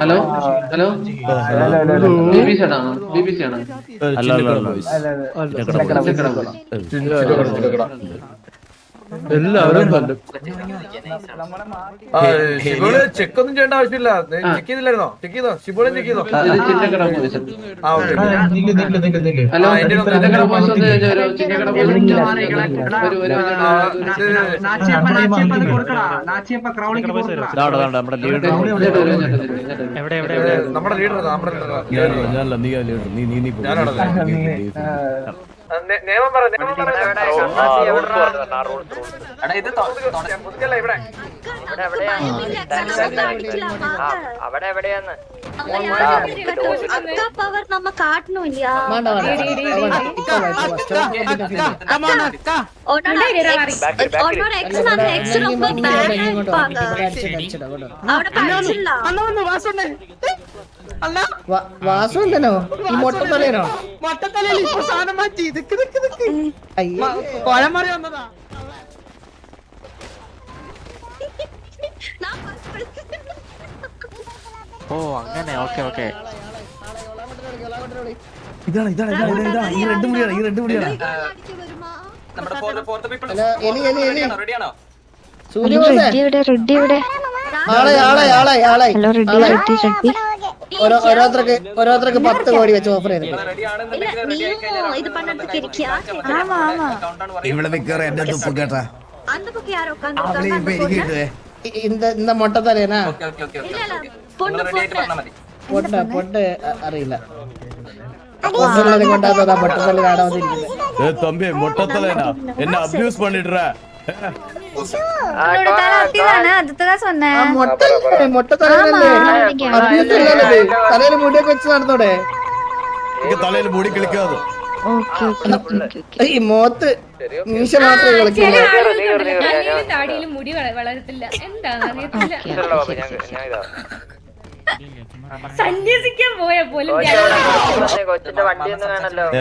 Hello hello BBC ആണോ? BBC ആണോ? എല്ലാവരും ഷിബോള് ചെക്ക് ഒന്നും ചെയ്യേണ്ട ആവശ്യമില്ല. ചെക്ക് ചെയ്തില്ലായിരുന്നോ? ചെക്ക് ചെയ്തോ? ഷിബോളും ചെക്ക് ചെയ്തോ? ഹലോ ചിന്നക്കട ബോയ്സ് ഒന്ന് ചിന്നക്കട നമ്മുടെ ലീഡർ നിയമം പറ അവിടെ എവിടെയാന്ന് പവർ നമ്മ കാട്ടണില്ല വാസുണ്ടനോ ഈ മൊട്ടത്തലേനോ മൊട്ടത്തലയിൽ ഇപ്പൊ സാധനം മാറ്റി കോഴമാറി വന്നതാ. ഓ അങ്ങനെ ഓക്കെ ഓക്കെ ഇതാണ് ഈ രണ്ട് മുടിയാണ് ഓരോരുത്തർക്ക് 10 കോടി വെച്ച് ഓഫർ ചെയ്തു. இந்த மொட்டை தரேனா பொட்டு അറിയില്ല കൊണ്ടാ മൊട്ടത്തല കാണാൻ தம்பி மொட்டத்தலைனா என்ன அபியூஸ் பண்ணிடுற തലയിൽ മുടിയൊക്കെ വെച്ച് നടന്നോടെ തലയിൽ മുടി കളിക്കാതെ ഈ മോത്ത് മീശ മാത്രമേ കളിക്കുള്ളൂ. മുടി വളരത്തില്ല എന്താണെന്ന് സന്യസിക്കാൻ പോയ പോലും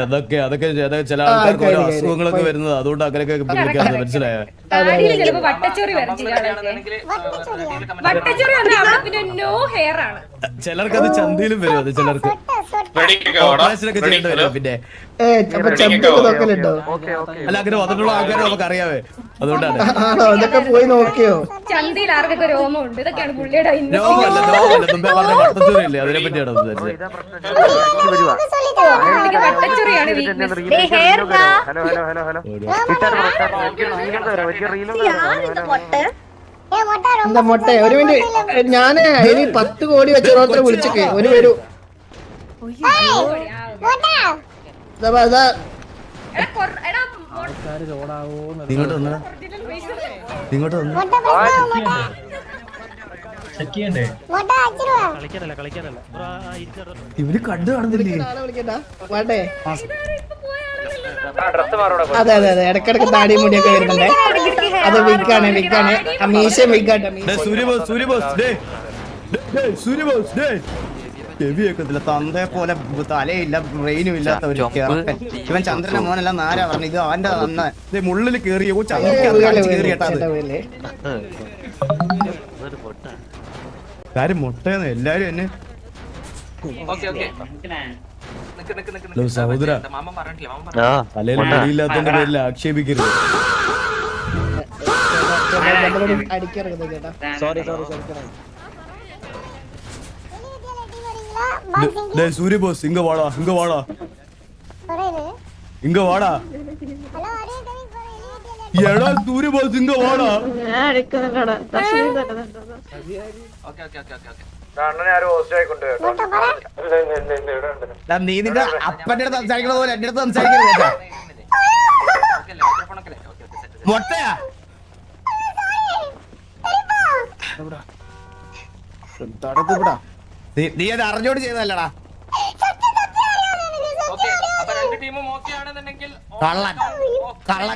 അതൊക്കെ ചില ആൾക്കാർക്ക് ഓരോ അസുഖങ്ങളൊക്കെ വരുന്നത് അതുകൊണ്ട് അങ്ങനെയൊക്കെ വിളിക്കാതെ മനസ്സിലായോ? ചിലപ്പോ വട്ടച്ചോറി നോ ഹെയർ ആണ്. ചിലർക്ക് അത് ചന്തയിലും വരും. അത് ചിലർക്ക് ഓപ്പറേഷനൊക്കെ ചെയ്യേണ്ടി വരും. പിന്നെ അല്ല അങ്ങനെ വന്നിട്ടുള്ള ആൾക്കാരെ നമുക്ക് അറിയാവേ, അതുകൊണ്ടാണ്. അതൊക്കെ പോയി നോക്കിയോ? ചന്തയിൽ ആർക്കൊക്കെ രോമമുണ്ട്, ഇതൊക്കെയാണ് പുള്ളിയുടെ മുമ്പേ പറഞ്ഞ വട്ടച്ചോറിയില്ലേ, അതിനെ പറ്റിയാണ് വട്ടച്ചോറിയാണ് എന്താ മൊട്ട ഒരു മിനിറ്റ്. ഞാന് ഇനി 10 കോടി വെച്ച് ഓരോരുത്തരെ വിളിച്ചേക്ക് ഒരു വരൂ. ഇങ്ങോട്ട് വന്നു ഇവര് കണ്ടു കാണുന്നില്ലേ? അതെ അതെ അതെ ഇടക്കിടക്ക് താടി മുടിയൊക്കെ വരുന്നുണ്ട്. അത് വിക്കാണ് മീശ വിക്കാട്ടെ. ചെവിയൊക്കത്തില്ല, തന്തേ പോലെ തലയില്ല ബ്രെയിനും ഇല്ലാത്തവര്. ഇവൻ ചന്ദ്രന്റെ മോനല്ല നാരാ പറഞ്ഞു. ഇത് അവന്റെ നന്ന മുള്ളിൽ കേറിയ കാര്യം മുട്ടയെന്ന് എല്ലാരും എന്നെ സഹോദര തലയിൽ മുടിയില്ലാത്തതിന്റെ പേരിൽ ആക്ഷേപിക്കരുത്. சூரிய போஸ் இங்க வாடா எடா சூரிய போஸ் இங்க வாடா. നീ നിന്റെ അപ്പന്റെ അടുത്ത് സംസാരിക്കണ പോലെ എന്റെ അടുത്ത് സംസാരിക്കരുത്. മൊട്ടയാ നീ അത് അറിഞ്ഞോട് ചെയ്തല്ലടാ.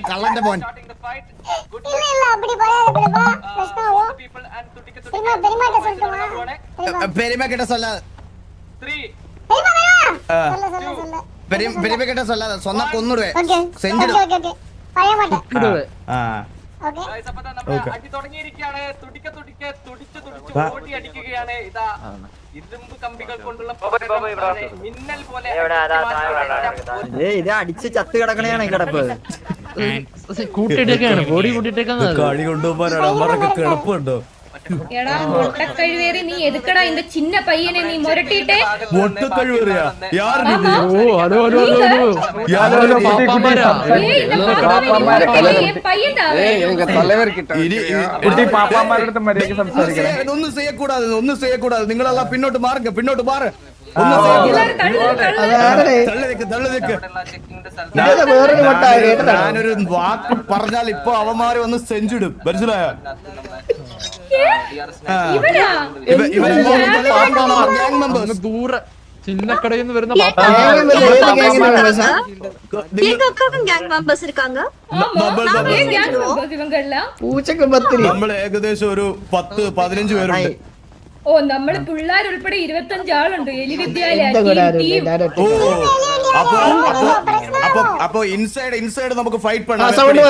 കള്ളന്റെ മോൻ. പെരുമ കിട്ട സൊല്ലാതെ പെരുമ കിട്ട സൊല്ലാതെ സ്വന്തം കൊന്നിടുവേ സെഞ്ചിടുവേ. അടി തുടങ്ങിയിരിക്കുകയാണ്. തുടിച്ച് ഓടി അടിക്കുകയാണ്. ഇതാ ഇരുമ്പ് കമ്പികൾ കൊണ്ടുള്ള മിന്നൽ പോലെ ഇത് അടിച്ച് ചത്ത് കിടക്കണയാണ് കിടപ്പ്. കൂട്ടിട്ടേക്കാണ് ബോഡി കൂട്ടിട്ടേക്കാണ്. കളി കൊണ്ടുപോകാനാണ് അമ്മറൊക്കെ കിടപ്പുണ്ടോ? എടാ മൊട്ടക്കഴിവേറി നീ എതുക്കടാ இந்த சின்ன பையனை நீ முரட்டிட்டே മൊട്ടക്കഴിവേറിയാ യാർ ഓ ഹലോ ഹലോ ഹലോ പാപ്പാമാരാ ഒന്നും ചെയ്യക്കൂടാതെ നിങ്ങളെല്ലാം പിന്നോട്ട് മാറുക പിന്നോട്ട് മാറ് ഞാനൊരു വാക്ക് പറഞ്ഞാൽ ഇപ്പൊ അവന്മാര് വന്ന് സെഞ്ചിടും മനസ്സിലായ ദൂരെ ചിന്നക്കടയിൽ നിന്ന് വരുന്ന പൂച്ചക്ക് 10 നമ്മൾ ഏകദേശം ഒരു 10-15 പേരുണ്ട്. ഓ നമ്മള് പിള്ളേർ ഉൾപ്പെടെ 25 ആളുണ്ട്. എലി വിദ്യാലയ അപ്പൊ ഇൻസൈഡ് നമുക്ക് ഫൈറ്റ് പണ്ണാം. സൗണ്ട്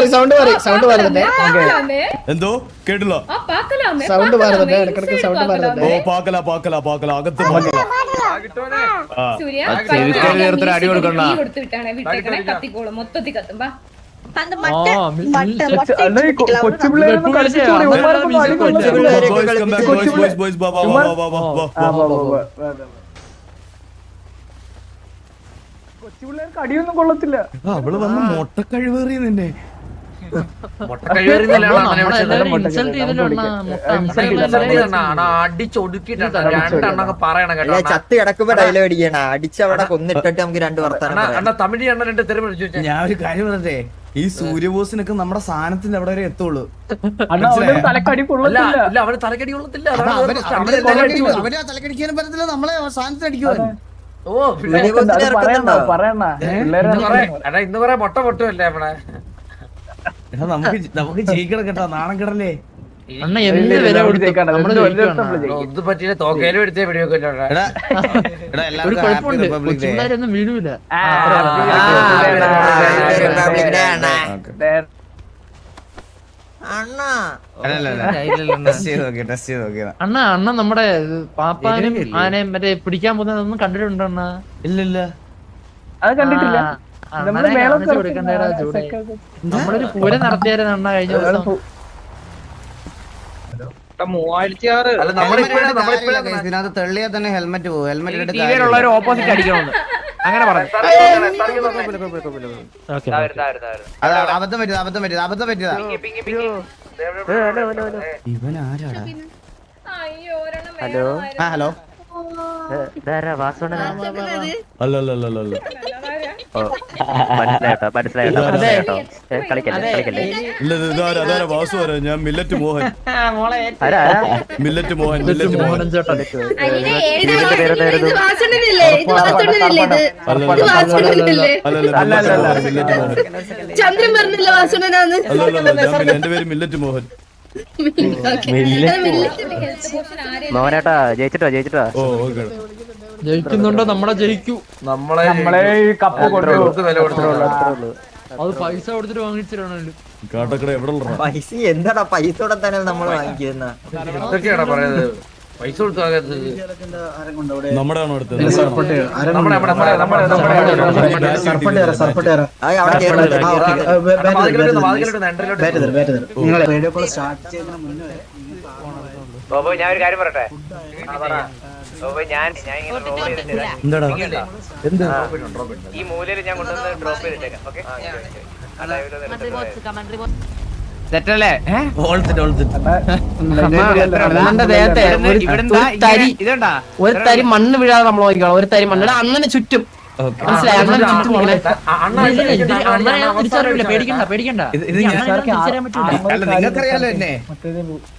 വരുന്നുണ്ട് എന്തോ കേട്ടില്ല. സൗണ്ട് വരുന്നുണ്ട് ഇടക്കിടക്ക് സൗണ്ട് വരുന്നുണ്ട്. ഓ പാക്കല അകത്ത് സൂര്യ അടി കൊടുക്കണ്ട. കൊടുത്തു വിട്ടാണ് വിട്ടേക്കണേ. കത്തിക്കോളും മൊത്തത്തിൽ കത്തുമ്പോ കൊച്ചുപിള്ളേർക്ക് അടിയൊന്നും കൊള്ളത്തില്ല. അവള് വന്ന് മുട്ടക്കഴിവേറി നിന്നെ അടിച്ചൊടുക്കിട്ടാണ് പറയണ കേട്ടോ. ചത്ത് കിടക്കുമ്പോ ഡയലോഗ് അടിക്കണ അടിച്ചവിടെ കൊന്നിട്ടിട്ട് നമുക്ക് 2 വർത്താനം. തമിഴ് എണ്ണ 2 തെരുവ് ഞാൻ ഒരു കാര്യം പറഞ്ഞേ, ഈ സൂര്യബോസിനൊക്കെ നമ്മുടെ സാധനത്തിന്റെ അവിടെ വരെ എത്തുള്ളൂ. തലക്കടി കൊള്ളത്തില്ല. അവന് തലക്കടി കൊള്ളത്തില്ല. അവര് തലക്കടിക്കാനും പറ്റത്തില്ല, നമ്മളെ സാധനത്തിന് അടിക്കുവാൻ. ഓ ഇന്ന് കുറെ മുട്ട പൊട്ടുമല്ലേ നമ്മളെ. നമുക്ക് ജയിക്കണം കേട്ടോ, നാണം കിടല്ലേ. അണ്ണ എന്ത് വില ഒന്നും പറ്റില്ല. തോക്കയിലും എടുത്തേ പിടിയൊക്കെ ഒരു കുഴപ്പമുണ്ട്. കൊച്ചുപിള്ളേരൊന്നും വീഴൂല. അണ്ണ നമ്മുടെ പാപ്പാനും ആനയും മറ്റേ പിടിക്കാൻ പോകുന്നതൊന്നും കണ്ടിട്ടുണ്ടോ അണ്ണ? ഇല്ല അത് കണ്ടിട്ടില്ല. നമ്മളൊരു പൂരം നടത്തിയായിരുന്നു അണ്ണ കഴിഞ്ഞ ദിവസം. 3006 തെള്ളിയാ തന്നെ ഹെൽമെറ്റ് പോകും. ഹെൽമെറ്റ് ഓപ്പോസിറ്റ് അടിക്കണമെന്ന് അങ്ങനെ പറഞ്ഞു. അബദ്ധം പറ്റിയതാ. ഇവൻ ആരാടാ? ഹലോ അല്ല വാസു വരാ. ഞാൻ മില്ലറ്റ് മോഹൻ. ചന്ദ്രൻ പറഞ്ഞില്ല വാസുണനാന്ന്. എന്റെ പേര് മില്ലറ്റ് മോഹൻ. മോഹനേട്ടാ ജയിച്ചിട്ടോ ഓ ഓക്കെ. ജയിക്കുന്നുണ്ടോ? നമ്മളെ ജയിക്കൂ. നമ്മളെ കപ്പ് കൊണ്ട് വില കൊടുത്തിട്ടുള്ളൂ. അത് പൈസ കൊടുത്തിട്ട് വാങ്ങിച്ചിട്ടാണല്ലോ. കാട്ടക്കട എവിടെ പൈസ എന്താടാ പൈസ കൊടുത്താൽ നമ്മൾ വാങ്ങിക്കുന്ന ഇതൊക്കെയാണോ പറയുന്നത്? പൈസ കൊടുത്തു നമ്മുടെ ആണോ എടുത്തത്? ഞാൻ ഒരു കാര്യം പറയട്ടെ. ഈ മൂലയിൽ ഞാൻ കൊണ്ടുവന്ന് ഡ്രോപ്പ് ചെയ്തിട്ടേക്കാം. ഓക്കെ തെറ്റല്ലേ? ഒരു തരി മണ്ണ് വീഴാതെ നമ്മൾ നോക്കിക്കണം. ഒരു തരി മണ്ണ് അങ്ങനെ ചുറ്റും മനസ്സിലായി. അങ്ങനെ ചുറ്റും പേടിക്കണ്ട പേടിക്കണ്ട. നിങ്ങൾക്കറിയാലോ എന്നെ.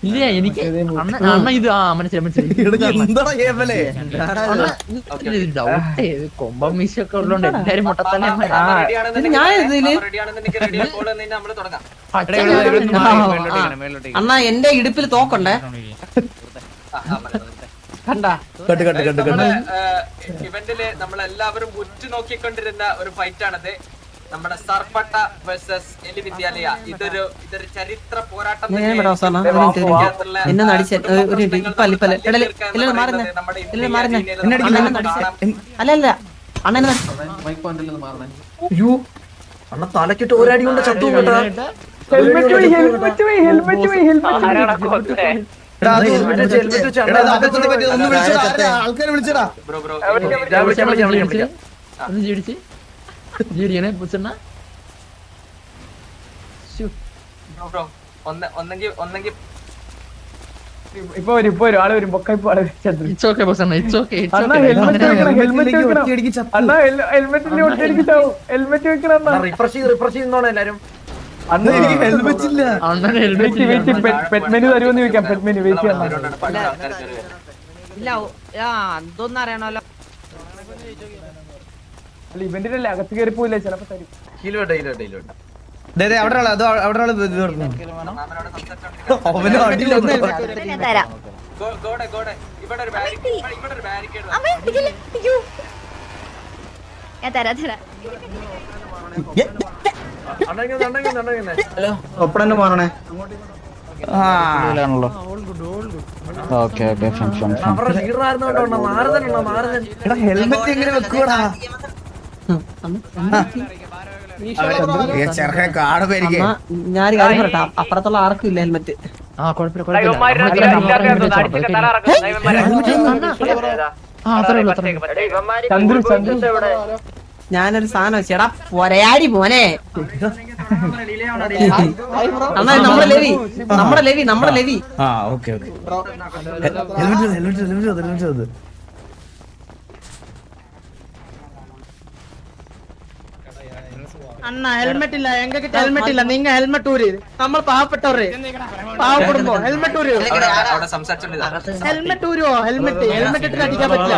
ഇല്ല എനിക്ക് അണ്ണ ഇത് മനസ്സിലായി. ഡൗട്ട് കൊമ്പം മീശൊക്കെ ഉള്ളോണ്ട് എല്ലാരും മുട്ടത്തന്നെ. അണ്ണാ എന്റെ ഇടുപ്പിൽ തോക്കണ്ടേ? ഇവന്റില് നമ്മളെല്ലാവരും ഉറ്റുനോക്കിക്കൊണ്ടിരുന്ന ഒരു ഫൈറ്റ് ആണത്. നമ്മുടെ സർപ്പട്ട വേഴ്സസ് എലി വിദ്യാലയ ഇതൊരു ചരിത്ര പോരാട്ടം അണ്ണ തലക്കിട്ട് ഒരടി കൊണ്ട് ചത്തു കേട്ടാ. ആൾക്കാരെ വിളിച്ചടാ. ഒന്ന് ജീടിച്ച് ജീടിക്കണേ പൂച്ചണ്ണ. ഒന്നെങ്കിൽ ഇപ്പൊ വരും ആള് വരും പൊക്ക ഇപ്പൊ ആള് ഇറ്റ്സ് ഓക്കേ പൂച്ചണ്ണ, ഇറ്റ്സ് ഓക്കേ. റിഫ്രഷ് ചെയ്യുന്നോണോ എല്ലാരും? അന്ന് എനിക്ക് ഹെൽമെറ്റ് ഇല്ല. അണ്ണൻ ഹെൽമെറ്റ് പെറ്റ് മെനു തരുമെന്ന് ചോദിക്കാം. പെറ്റ് മെനു വെയിറ്റ് ചെയ്യണം. ഇല്ല എന്തോന്ന് അറിയണല്ലോ. അല്ല ഇവന്റിനല്ലേ അകത്ത് കയറി പോയില്ലേ ചിലപ്പോ തരും. അവിടെ അവന് അടിയിലൊന്നും തരാം. ഞാൻ തരാം. ഒപ്പടന്നെ മാറണേ. ഹെൽമെറ്റ് എങ്ങനെ വെക്കൂടാ? ചെറുക്കൻ കാട് പേരിക്കേ. ഞാൻ കാര്യം പറയട്ടെ, അപ്പുറത്തുള്ള ആർക്കും ഇല്ല ഹെൽമെറ്റ്. ആ കുഴപ്പമില്ല കുഴപ്പമില്ല. ഞാനൊരു സാധനം വെച്ചേടാ പൊരയാടി മോനെ. അണ്ണാ നമ്മുടെ ലെവി ആ ഓക്കെ ഹെൽമെറ്റ് അണ്ണ ഹെൽമെറ്റ് ഇല്ല, എങ്കിട്ട് ഹെൽമെറ്റ് ഇല്ല. നിങ്ങ ഹെൽമെറ്റ് ഊര്. നമ്മൾ പാവപ്പെട്ടവരെ പാവപ്പെടുമ്പോ ഹെൽമെറ്റ് ഊര്. ഹെൽമെറ്റ് ഊരുവോ? ഹെൽമെറ്റ് ഇട്ട് അടിക്കാൻ പറ്റില്ല.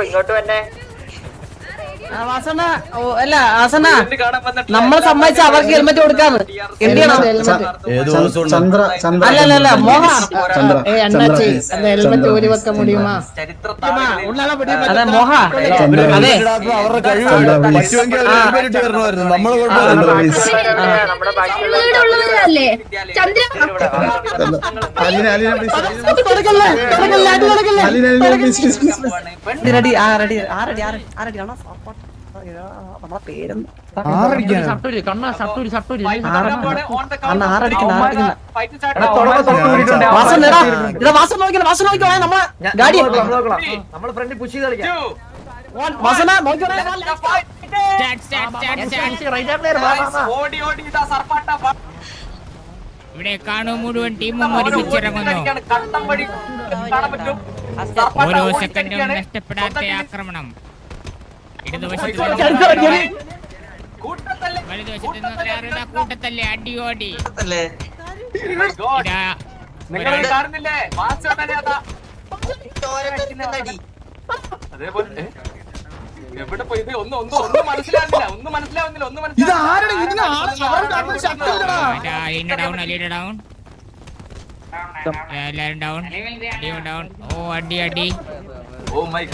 ഇങ്ങോട്ട് തന്നെ വാസന അല്ല വാസന നമ്മൾ സമ്മതിച്ച അവർക്ക് ഹെൽമെറ്റ് കൊടുക്കാന്ന്. എന്ത് ചെയ്യണം? അല്ല മോഹ ഹെൽമെറ്റ് ഊരി വെക്കാൻ മുടിയുമാ? അതെ മോഹ അതെ ഉള്ളവരല്ലേ ചന്ദ്ര? റെഡി ആറടി ആണോ? നമ്മളെ പേരെന്താ? വാസന നോക്കിക്കോളെ നമ്മളെ ഗാഡി. നമ്മള് ഫ്രണ്ട് പുഷ് ചെയ്ത് കളിക്കാം. വാസന നോക്കിക്കോളെ. ഇവിടെ കാണൂ മുഴുവൻ ടീമും ഒരുമിച്ചിറങ്ങുന്നു. ഓരോ സെക്കൻഡും നഷ്ടപ്പെടാത്ത ആക്രമണം. ഇടതുവശത്ത് വലതുവശത്ത് കൂട്ടത്തല്ലേ അടിയോടി. കാണുന്നില്ലേ? അതേപോലെ എവിടെ പോയി? ഒന്നും മനസ്സിലാവുന്നില്ല. എല്ലാരും ഡൗൺ. ഡൗൺ. ഓ അടി. ഓ മൈ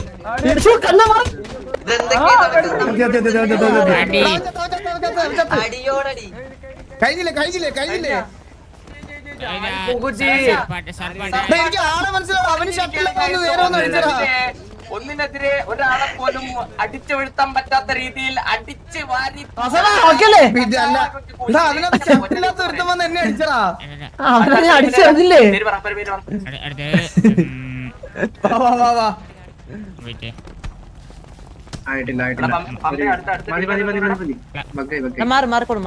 കഴിഞ്ഞില്ലേ ഒന്നിനെതിരെ ഒരാളെ പോലും അടിച്ചു വീഴ്ത്താൻ പറ്റാത്ത രീതിയിൽ അടിച്ച് വാരി എന്നെ അടിച്ചടാ. അടിച്ചതില്ലേ? മാറിക്കൊടും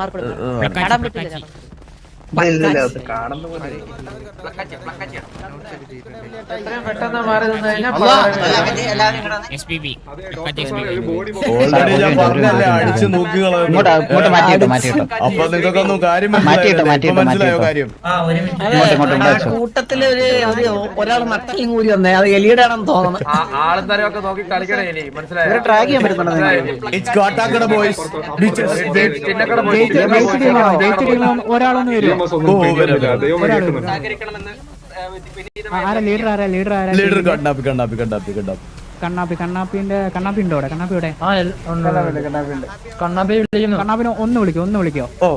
ഓൾറെഡി ഞാൻ പറഞ്ഞല്ലേ അടിച്ചു നോക്കികളോ. അപ്പൊ നിങ്ങൾക്കൊന്നും കാര്യം മനസ്സിലായോ? കാര്യം കൂട്ടത്തില് ഒരാൾ നട്ടലും കൂടി വന്നേ. അത് എലിയുടെ ആണെന്ന് തോന്നുന്നു. ആളും തരമൊക്കെ നോക്കി കളിക്കണേ. മനസ്സിലായോ? ട്രാക്ക് ചെയ്യാൻ പറ്റുന്നുണ്ട്. ഒരാളൊന്നും വരും. സഹകരിക്കണമെന്ന് ലീഡർ കണ്ണാപ്പി ഉണ്ടോ അവിടെ? കണ്ണാപ്പി ഇവിടെ? ആ കണ്ണാപ്പി വിളിക്കുന്നു. കണ്ണാപ്പിനെ ഒന്ന് വിളിക്കോ? ഓ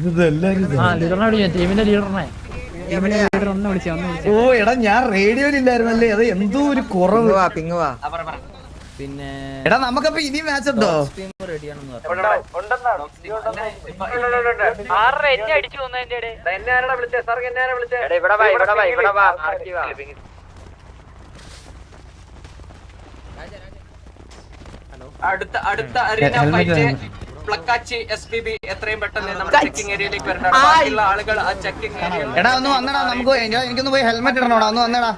ഇതെല്ലാരും ആ ലീഡറിനെ വിളിക്കാം, ടീമിന്റെ ലീഡറിനെ. ലീഡർ ഒന്ന് വിളിച്ചോ? ഓ എടാ ഞാൻ റേഡിയോയിലില്ലായിരുന്നല്ലേ, അത് എന്തോ ഒരു കുറവ്. പിങ്ങുവാ പിന്നെ എടാ നമുക്കപ്പൊ ഇനി മാച്ച് ഉണ്ടോ? അടുത്ത അരീന ഫൈറ്റ് പ്ലക്കാച്ചി SPB എത്രയും പെട്ടെന്ന് നമ്മുടെ ചെക്കിംഗ് ഏരിയയിലേക്ക് വരണം. ബാക്കിയുള്ള ആളുകൾ ആ ചെക്കിംഗ് ഏരിയയിൽ എടാ ഒന്ന് വന്നടാ, നമുക്ക് എനിക്കൊന്ന് പോയി ഹെൽമെറ്റ് ഇടണോടാ, ഒന്ന് വന്നടാ.